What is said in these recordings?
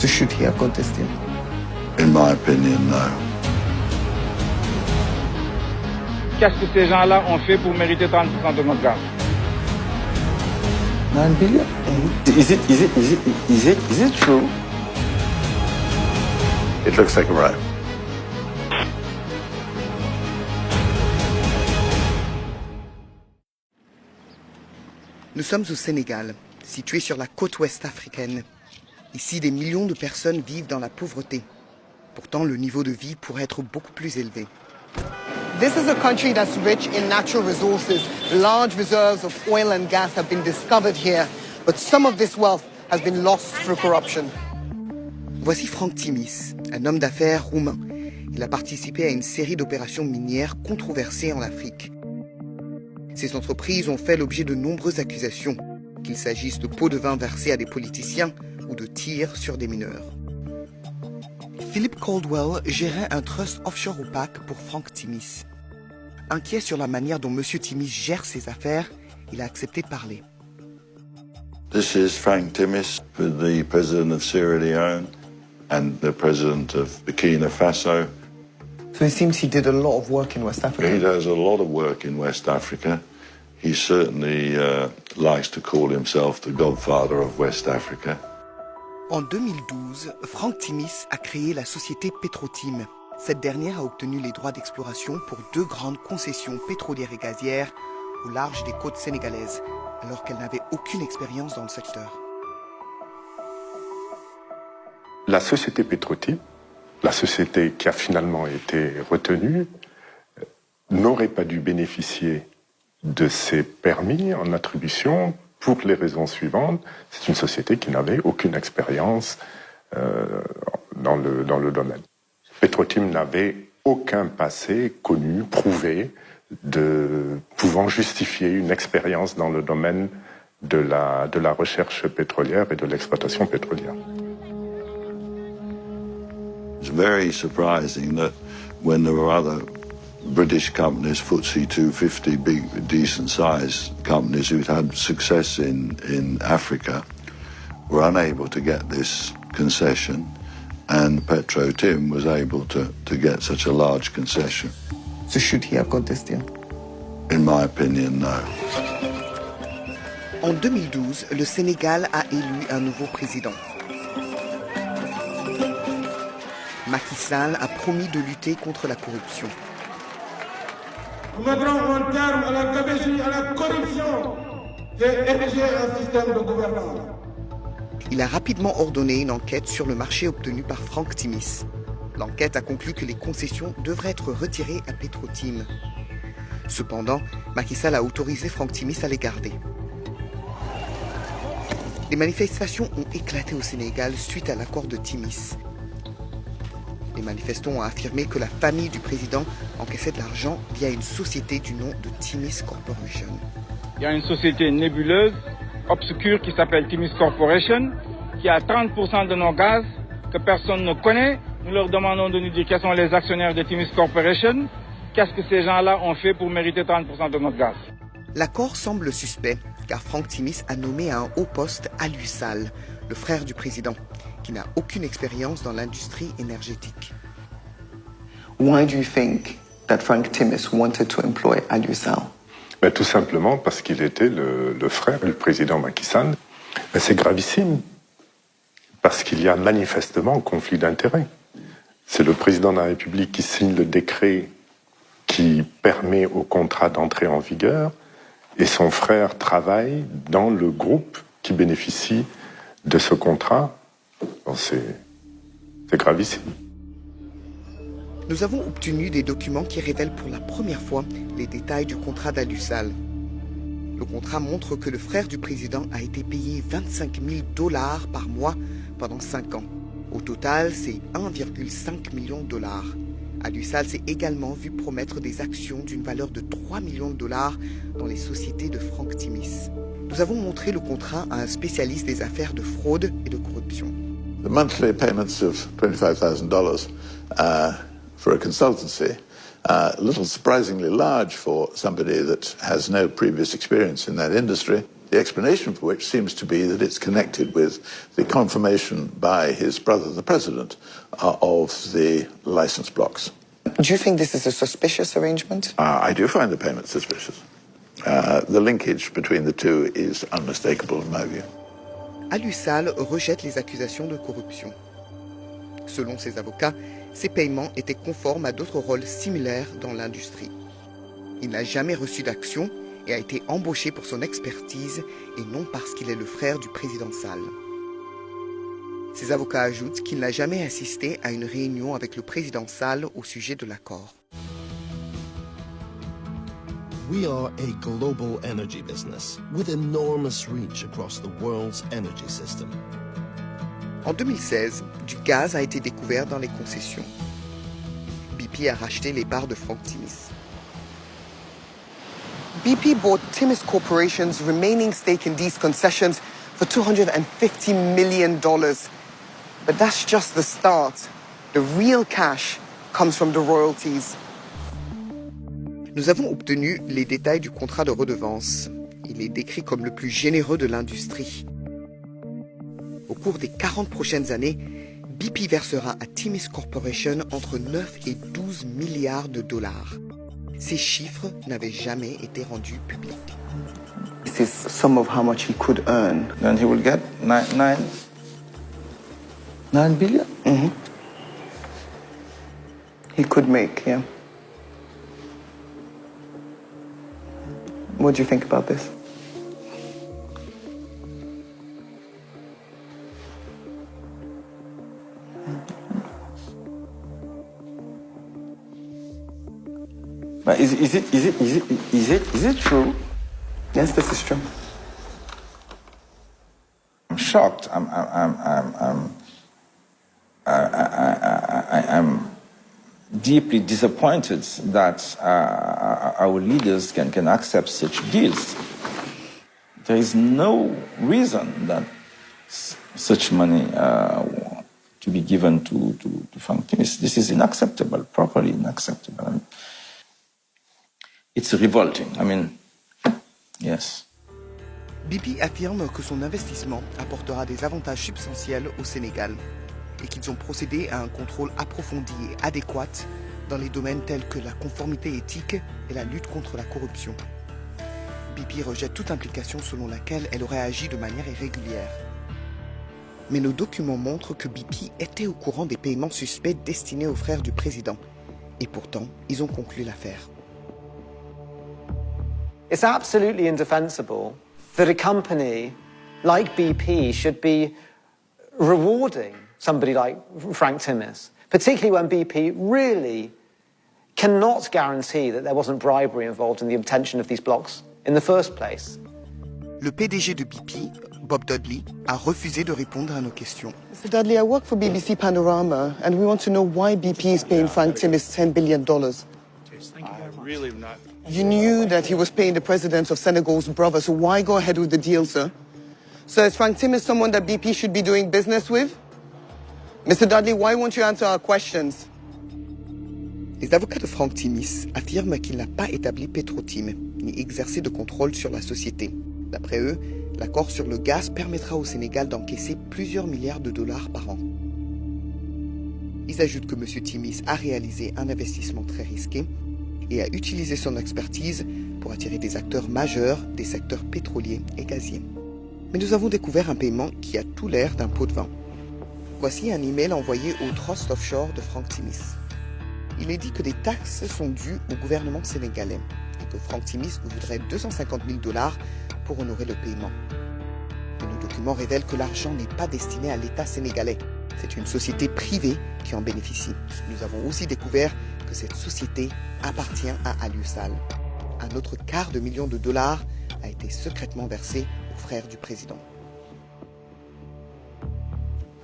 So should he have got this deal? In my opinion, no. Qu'est-ce que ces gens-là ont fait pour mériter 30% de notre gaz? 9 billion? Is it true? It looks like a bribe. Nous sommes au Sénégal, situé sur la côte ouest africaine. Ici, des millions de personnes vivent dans la pauvreté. Pourtant, le niveau de vie pourrait être beaucoup plus élevé. This is a country that's rich in natural resources. Large reserves of oil and gas have been discovered here, but some of this wealth has been lost through corruption. Voici Franck Timis, un homme d'affaires roumain. Il a participé à une série d'opérations minières controversées en Afrique. Ces entreprises ont fait l'objet de nombreuses accusations, qu'il s'agisse de pots de vin versés à des politiciens ou de tirs sur des mineurs. Philip Caldwell gérait un trust offshore opaque pour Franck Timis. Inquiet sur la manière dont M. Timis gère ses affaires, il a accepté de parler. This is Frank Timis, the president of Sierra Leone and the president of Burkina Faso. So it seems he did a lot of work in West Africa. He does a lot of work in West Africa. He certainly likes to call himself the godfather of West Africa. En 2012, Franck Timis a créé la société Petrotim. Cette dernière a obtenu les droits d'exploration pour 2 grandes concessions pétrolières et gazières au large des côtes sénégalaises, alors qu'elle n'avait aucune expérience dans le secteur. La société Petrotim, la société qui a finalement été retenue, n'aurait pas dû bénéficier de ces permis en attribution pour les raisons suivantes. C'est une société qui n'avait aucune expérience dans le domaine. Petrotim n'avait aucun passé connu, prouvé, pouvant justifier une expérience dans le domaine de la recherche pétrolière et de l'exploitation pétrolière. It's very surprising that when there were other British companies, FTSE 250, big, decent-sized companies who'd had success in Africa, were unable to get this concession, and Petro-Tim was able to get such a large concession. So should he have got this deal? In my opinion, no. En 2012, le Sénégal a élu un nouveau président. Macky Sall a promis de lutter contre la corruption. Nous mettrons un terme à la gabegie, à la corruption et ériger un système de gouvernance. Il a rapidement ordonné une enquête sur le marché obtenu par Franck Timis. L'enquête a conclu que les concessions devraient être retirées à Petrotim. Cependant, Macky Sall a autorisé Franck Timis à les garder. Les manifestations ont éclaté au Sénégal suite à l'accord de Timis. Les manifestants ont affirmé que la famille du président encaissait de l'argent via une société du nom de Timis Corporation. Il y a une société nébuleuse, obscure, qui s'appelle Timis Corporation, qui a 30% de nos gaz que personne ne connaît. Nous leur demandons de nous dire quels sont les actionnaires de Timis Corporation. Qu'est-ce que ces gens-là ont fait pour mériter 30% de notre gaz? L'accord semble suspect, car Franck Timis a nommé à un haut poste Aliou Sall, le frère du président, qui n'a aucune expérience dans l'industrie énergétique. Why do you think that Frank Timis wanted to employ Aliou Sall? Mais tout simplement parce qu'il était le frère du président Macky Sall. C'est gravissime, parce qu'il y a manifestement un conflit d'intérêts. C'est le président de la République qui signe le décret qui permet au contrat d'entrer en vigueur, et son frère travaille dans le groupe qui bénéficie de ce contrat. Bon, c'est gravissime. Nous avons obtenu des documents qui révèlent pour la première fois les détails du contrat d'Aliou Sall. Le contrat montre que le frère du président a été payé 25 000 $ par mois pendant 5 ans. Au total, c'est 1,5 million $. Aliou Sall s'est également vu promettre des actions d'une valeur de 3 millions $ dans les sociétés de Franck Timis. Nous avons montré le contrat à un spécialiste des affaires de fraude et de corruption. The monthly payments of $25,000 for a consultancy, a little surprisingly large for somebody that has no previous experience in that industry. The explanation for which seems to be that it's connected with the confirmation by his brother, the president, of the license blocks. Do you think this is a suspicious arrangement? I do find the payment suspicious. The linkage between the two is unmistakable in my view. Alusal rejette les accusations de corruption. Selon ses avocats, ces paiements étaient conformes à d'autres rôles similaires dans l'industrie. Il n'a jamais reçu d'action et a été embauché pour son expertise et non parce qu'il est le frère du président Sall. Ses avocats ajoutent qu'il n'a jamais assisté à une réunion avec le président Sall au sujet de l'accord. We are a global energy business with enormous reach across the world's energy system. En 2016, du gaz a été découvert dans les concessions. BP a racheté les parts de Frank Timis. BP bought Timis Corporation's remaining stake in these concessions for $250 million. But that's just the start. The real cash comes from the royalties. Nous avons obtenu les détails du contrat de redevance. Il est décrit comme le plus généreux de l'industrie. Au cours des 40 prochaines années, BP versera à Timis Corporation entre 9 et 12 milliards de dollars. Ces chiffres n'avaient jamais été rendus publics. This is some of how much he could earn. Then he will get 9 billion? Mm-hmm. He could make, yeah. What do you think about this? But is it true? Yes, this is true. I'm shocked. I'm deeply disappointed that our leaders can accept such deals. There is no reason that such money to be given to Frank Timis. This is unacceptable, properly unacceptable. I mean, it's revolting. I mean, yes. BP affirme que son investissement apportera des avantages substantiels au Sénégal et qu'ils ont procédé à un contrôle approfondi et adéquat dans les domaines tels que la conformité éthique et la lutte contre la corruption. BP rejette toute implication selon laquelle elle aurait agi de manière irrégulière. Mais nos documents montrent que BP était au courant des paiements suspects destinés aux frères du président. Et pourtant, ils ont conclu l'affaire. It's absolutely indefensible that a company like BP should be rewarding somebody like Frank Timis, particularly when BP really cannot guarantee that there wasn't bribery involved in the obtention of these blocks in the first place. Le PDG de BP, Bob Dudley, a refusé de répondre à nos questions. Mr. Dudley, I work for BBC Panorama, and we want to know why BP is paying Frank Timis $10 billion. You knew that he was paying the president of Senegal's brother, so why go ahead with the deal, sir? So is Frank Timis someone that BP should be doing business with? Mr. Dudley, why won't you answer our questions? Les avocats de Frank Timis affirment qu'il n'a pas établi Petrotim, ni exercé de contrôle sur la société. D'après eux, l'accord sur le gaz permettra au Sénégal d'encaisser plusieurs milliards de dollars par an. Ils ajoutent que M. Timis a réalisé un investissement très risqué et a utilisé son expertise pour attirer des acteurs majeurs des secteurs pétroliers et gaziers. Mais nous avons découvert un paiement qui a tout l'air d'un pot de vin. Voici un email envoyé au Trust Offshore de Frank Timis. Il est dit que des taxes sont dues au gouvernement sénégalais et que Frank Timis voudrait $250 000 pour honorer le paiement. Mais nos documents révèlent que l'argent n'est pas destiné à l'État sénégalais. C'est une société privée qui en bénéficie. Nous avons aussi découvert que cette société appartient à Alusal. Un autre $250 000 a été secrètement versé aux frères du président.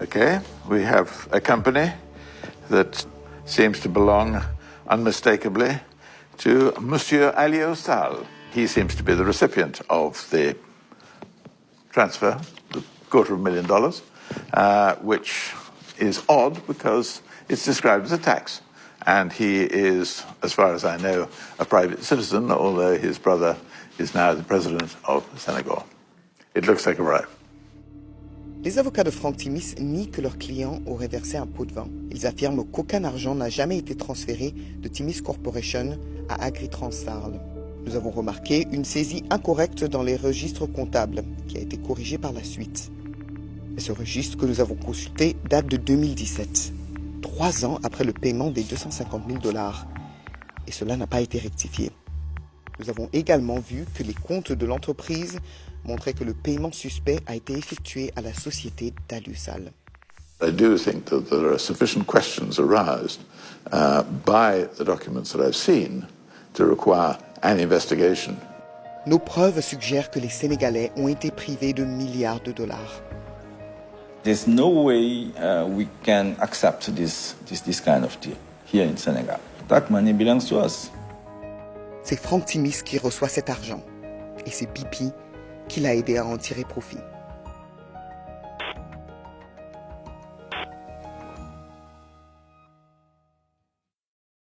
Okay, we have a company that seems to belong unmistakably to Monsieur Alio Sall. He seems to be the recipient of the transfer, the $250,000, which is odd because it's described as a tax. And he is, as far as I know, a private citizen, although his brother is now the president of Senegal. it looks like a bribe. Les avocats de Frank Timis nient que leur client aurait versé un pot de vin. Ils affirment qu'aucun argent n'a jamais été transféré de Timis Corporation à Agritranstarl. Nous avons remarqué une saisie incorrecte dans les registres comptables, qui a été corrigée par la suite. Et ce registre que nous avons consulté date de 2017, 3 ans après le paiement des $250 000. Et cela n'a pas été rectifié. Nous avons également vu que les comptes de l'entreprise montraient que le paiement suspect a été effectué à la société d'Alusal. I do think that there are sufficient questions aroused by the documents that I've seen to require an investigation. Nos preuves suggèrent que les Sénégalais ont été privés de milliards de dollars. There's no way we can accept this kind of deal here in Senegal. That money belongs to us. C'est Frank Timis qui reçoit cet argent et c'est BP qui l'a aidé à en tirer profit.